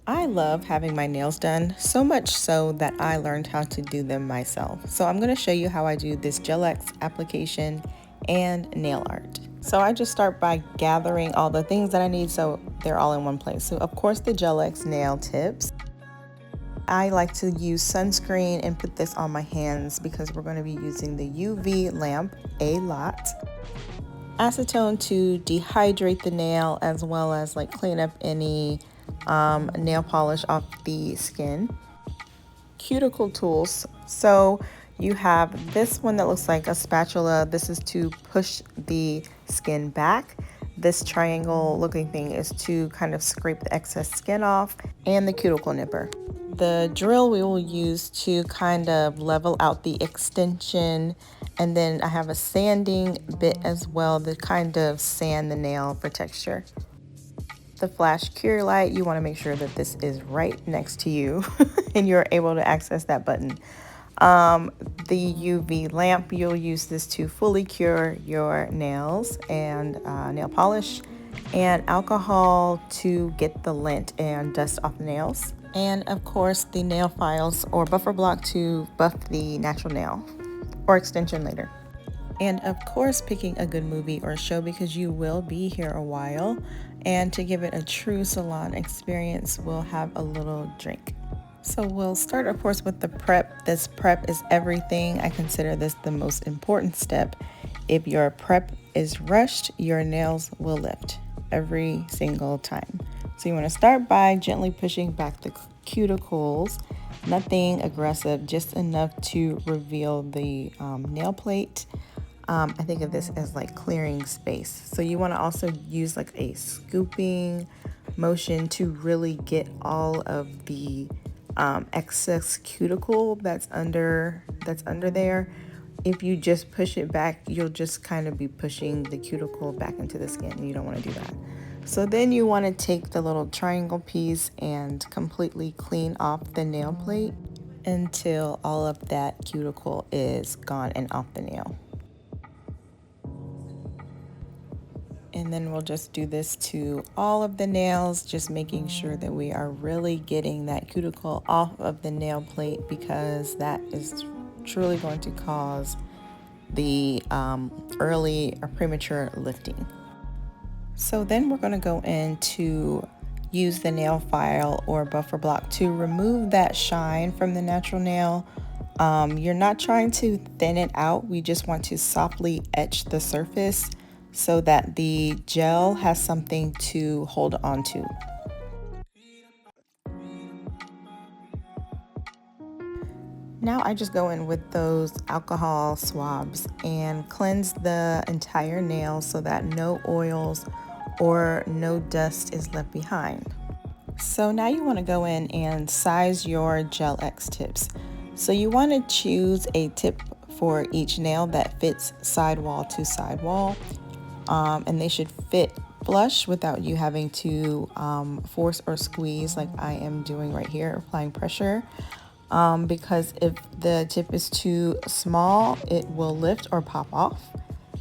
I love having my nails done, so much so that I learned how to do them myself. So I'm going to show you how I do this Gel X application and nail art. So I just start by gathering all the things that I need so they're all in one place. So of course the Gel X nail tips. I like to use sunscreen and put this on my hands because we're going to be using the UV lamp a lot. Acetone to dehydrate the nail as well as like clean up any nail polish off the skin. Cuticle tools. So you have this one that looks like a spatula. This is to push the skin back. This triangle looking thing is to kind of scrape the excess skin off, and the cuticle nipper. The drill we will use to kind of level out the extension, and then I have a sanding bit as well to kind of sand the nail for texture. The flash cure light, you want to make sure that this is right next to you and you're able to access that button. The UV lamp, you'll use this to fully cure your nails, and nail polish, and alcohol to get the lint and dust off the nails. And of course the nail files or buffer block to buff the natural nail or extension later. And of course picking a good movie or show because you will be here a while. And to give it a true salon experience, we'll have a little drink. So we'll start of course with the prep. This prep is everything. I consider this the most important step. If your prep is rushed, your nails will lift every single time. So you want to start by gently pushing back the cuticles. Nothing aggressive, just enough to reveal the nail plate. I think of this as like clearing space. So you want to also use like a scooping motion to really get all of the excess cuticle that's under there. If you just push it back, you'll just kind of be pushing the cuticle back into the skin. You don't want to do that. So then you want to take the little triangle piece and completely clean off the nail plate until all of that cuticle is gone and off the nail. And then we'll just do this to all of the nails, just making sure that we are really getting that cuticle off of the nail plate, because that is truly going to cause the early or premature lifting. So then we're going to go in to use the nail file or buffer block to remove that shine from the natural nail. You're not trying to thin it out. We just want to softly etch the surface so that the gel has something to hold on to. Now I just go in with those alcohol swabs and cleanse the entire nail so that no oils or no dust is left behind. So now you want to go in and size your Gel X tips. So you want to choose a tip for each nail that fits sidewall to sidewall. And they should fit flush without you having to force or squeeze like I am doing right here, applying pressure. Because if the tip is too small, it will lift or pop off.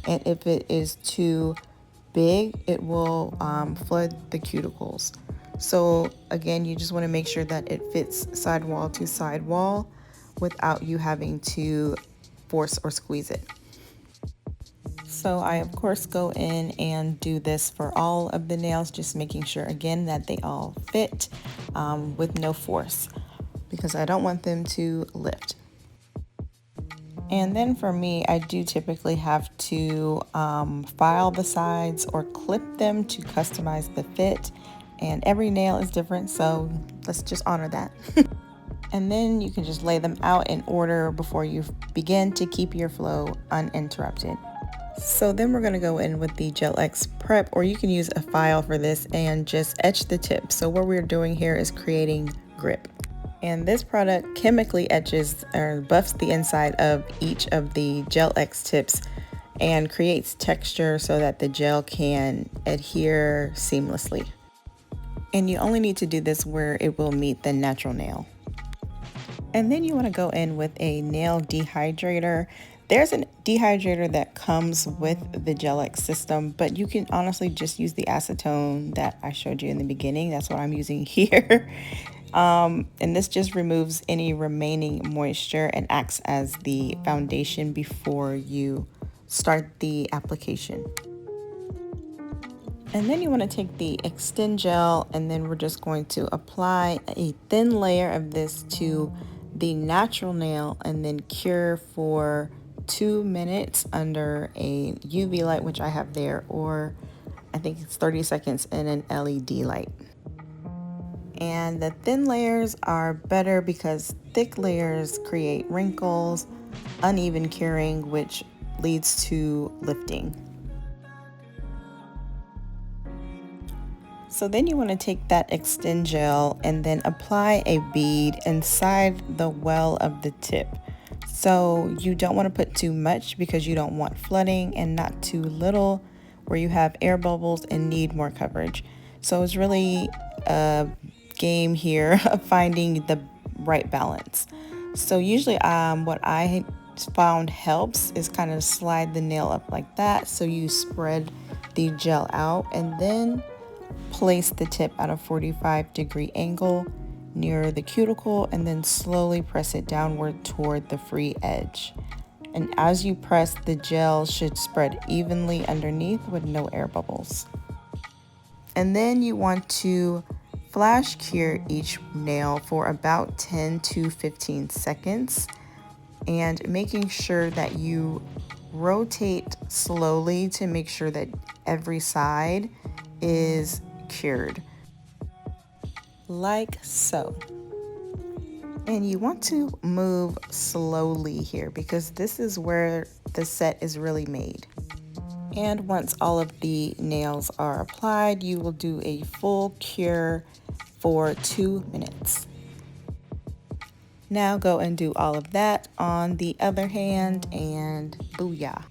And if it is too big, it will flood the cuticles. So again, you just want to make sure that it fits sidewall to sidewall without you having to force or squeeze it. So I of course go in and do this for all of the nails, just making sure again that they all fit with no force, because I don't want them to lift. And then for me, I do typically have to file the sides or clip them to customize the fit, and every nail is different, so let's just honor that. And then you can just lay them out in order before you begin to keep your flow uninterrupted. So then we're going to go in with the Gel X prep, or you can use a file for this and just etch the tip. So what we're doing here is creating grip. And this product chemically etches or buffs the inside of each of the Gel X tips and creates texture so that the gel can adhere seamlessly. And you only need to do this where it will meet the natural nail. And then you want to go in with a nail dehydrator. There's an dehydrator that comes with the Gel-X system, but you can honestly just use the acetone that I showed you in the beginning. That's what I'm using here. And this just removes any remaining moisture and acts as the foundation before you start the application. And then you want to take the Extend Gel, and then we're just going to apply a thin layer of this to the natural nail and then cure for 2 minutes under a UV light, which I have there, or I think it's 30 seconds in an LED light. And the thin layers are better because thick layers create wrinkles, uneven curing, which leads to lifting. So then you want to take that Extend Gel and then apply a bead inside the well of the tip. So you don't want to put too much because you don't want flooding, and not too little where you have air bubbles and need more coverage. So it's really a game here of finding the right balance. So usually what I found helps is kind of slide the nail up like that, so you spread the gel out, and then place the tip at a 45-degree angle near the cuticle, and then slowly press it downward toward the free edge. And as you press, the gel should spread evenly underneath with no air bubbles. And then you want to flash cure each nail for about 10 to 15 seconds, and making sure that you rotate slowly to make sure that every side is cured, like so. And you want to move slowly here because this is where the set is really made. And once all of the nails are applied, you will do a full cure for 2 minutes. Now go and do all of that on the other hand, and booyah.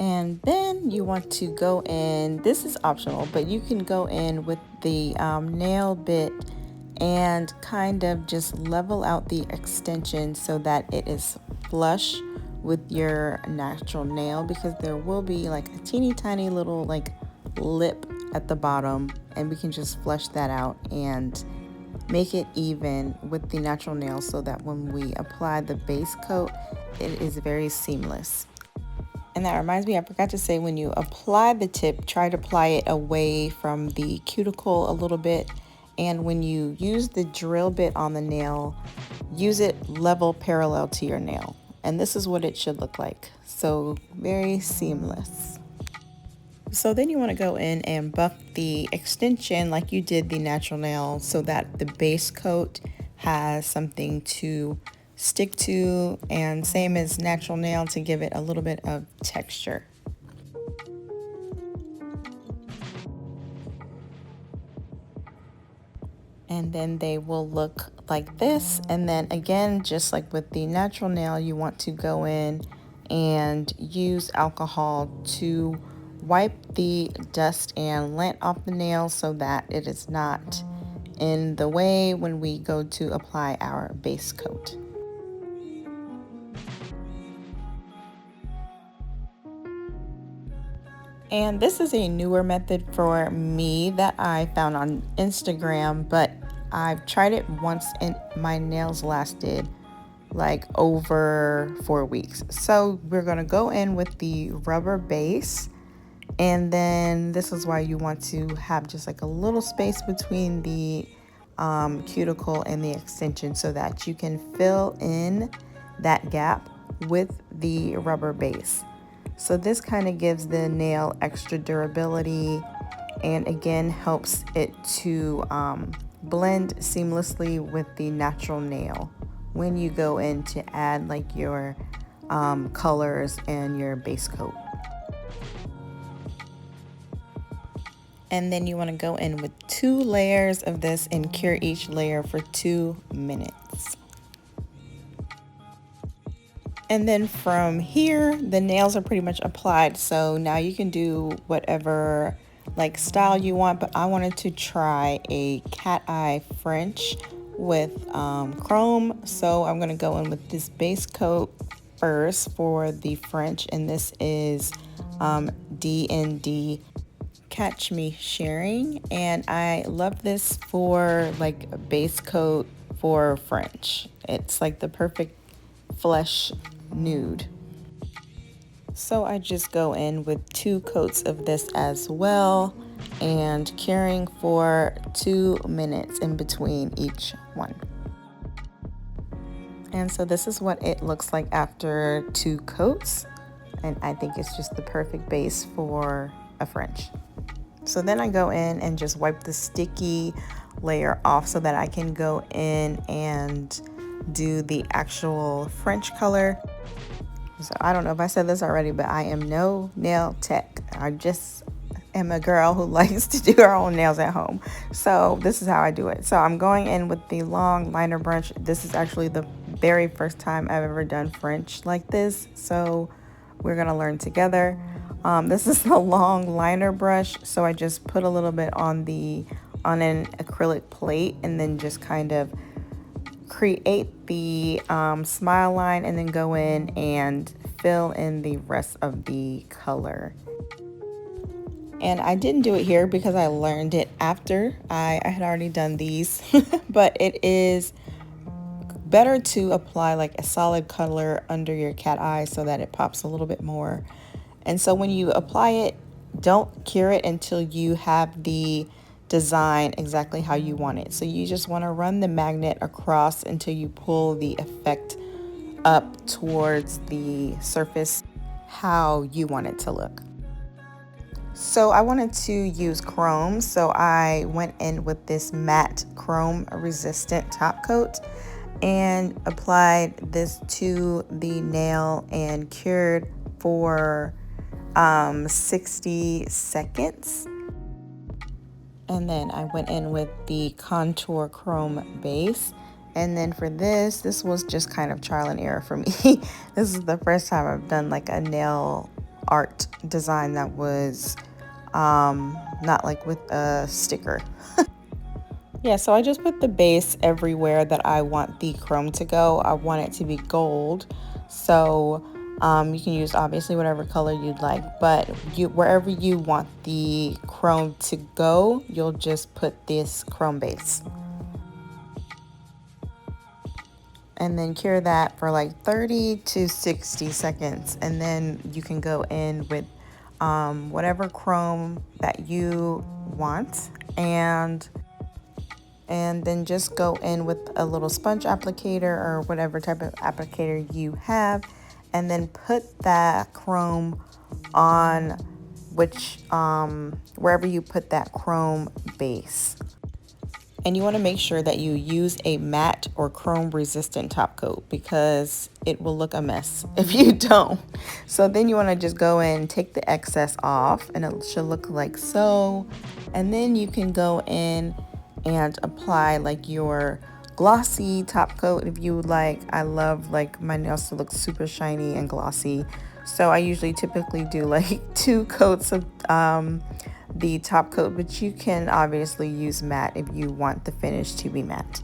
And then you want to go in, this is optional, but you can go in with the nail bit and kind of just level out the extension so that it is flush with your natural nail, because there will be like a teeny tiny little like lip at the bottom, and we can just flush that out and make it even with the natural nail so that when we apply the base coat, it is very seamless. And that reminds me, I forgot to say, when you apply the tip, try to apply it away from the cuticle a little bit. And when you use the drill bit on the nail, use it level parallel to your nail. And this is what it should look like. So very seamless. So then you want to go in and buff the extension like you did the natural nail, so that the base coat has something to stick to, and same as natural nail, to give it a little bit of texture. And then they will look like this. And then again, just like with the natural nail, you want to go in and use alcohol to wipe the dust and lint off the nail so that it is not in the way when we go to apply our base coat. And this is a newer method for me that I found on Instagram, but I've tried it once and my nails lasted like over 4 weeks. So we're gonna go in with the rubber base, and then this is why you want to have just like a little space between the cuticle and the extension so that you can fill in that gap with the rubber base. So this kind of gives the nail extra durability, and again helps it to blend seamlessly with the natural nail when you go in to add like your colors and your base coat. And then you want to go in with 2 layers of this and cure each layer for 2 minutes. And then from here, the nails are pretty much applied. So now you can do whatever like style you want, but I wanted to try a cat eye French with chrome. So I'm gonna go in with this base coat first for the French, and this is D&D Catch Me Sharing, and I love this for like a base coat for French. It's like the perfect flesh nude. So I just go in with 2 coats of this as well, and curing for 2 minutes in between each one. And so this is what it looks like after 2 coats, and I think it's just the perfect base for a French. So then I go in and just wipe the sticky layer off so that I can go in and do the actual French color. So I don't know if I said this already, but I am no nail tech. I just am a girl who likes to do her own nails at home. So this is how I do it. So I'm going in with the long liner brush. This is actually the very first time I've ever done French like this. So we're gonna learn together. This is the long liner brush. So I just put a little bit on an acrylic plate and then just kind of create the smile line and then go in and fill in the rest of the color. And I didn't do it here because I learned it after I had already done these, but it is better to apply like a solid color under your cat eye so that it pops a little bit more. And so when you apply it, don't cure it until you have the design exactly how you want it. So you just want to run the magnet across until you pull the effect up towards the surface how you want it to look. So I wanted to use chrome, so I went in with this matte chrome resistant top coat and applied this to the nail and cured for 60 seconds. And then I went in with the contour chrome base. And then for this was just kind of trial and error for me. This is the first time I've done like a nail art design that was not like with a sticker. Yeah, so I just put the base everywhere that I want the chrome to go. I want it to be gold. So you can use obviously whatever color you'd like, but wherever you want the chrome to go, you'll just put this chrome base. And then cure that for like 30 to 60 seconds. And then you can go in with whatever chrome that you want. And then just go in with a little sponge applicator or whatever type of applicator you have, and then put that chrome on wherever you put that chrome base. And you want to make sure that you use a matte or chrome resistant top coat because it will look a mess if you don't. So then you want to just go in, take the excess off, and it should look like so. And then you can go in and apply like your glossy top coat if you would like. I love like my nails to look super shiny and glossy, so I usually typically do like 2 coats of the top coat, but you can obviously use matte if you want the finish to be matte.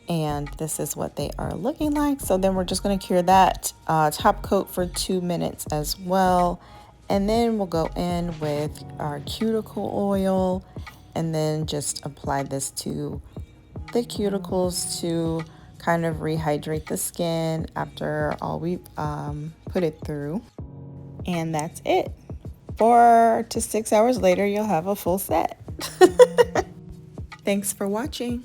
And this is what they are looking like. So then we're just going to cure that top coat for 2 minutes as well. And then we'll go in with our cuticle oil and then just apply this to the cuticles to kind of rehydrate the skin after all we put it through. And that's it. 4 to 6 hours later, you'll have a full set. Thanks for watching.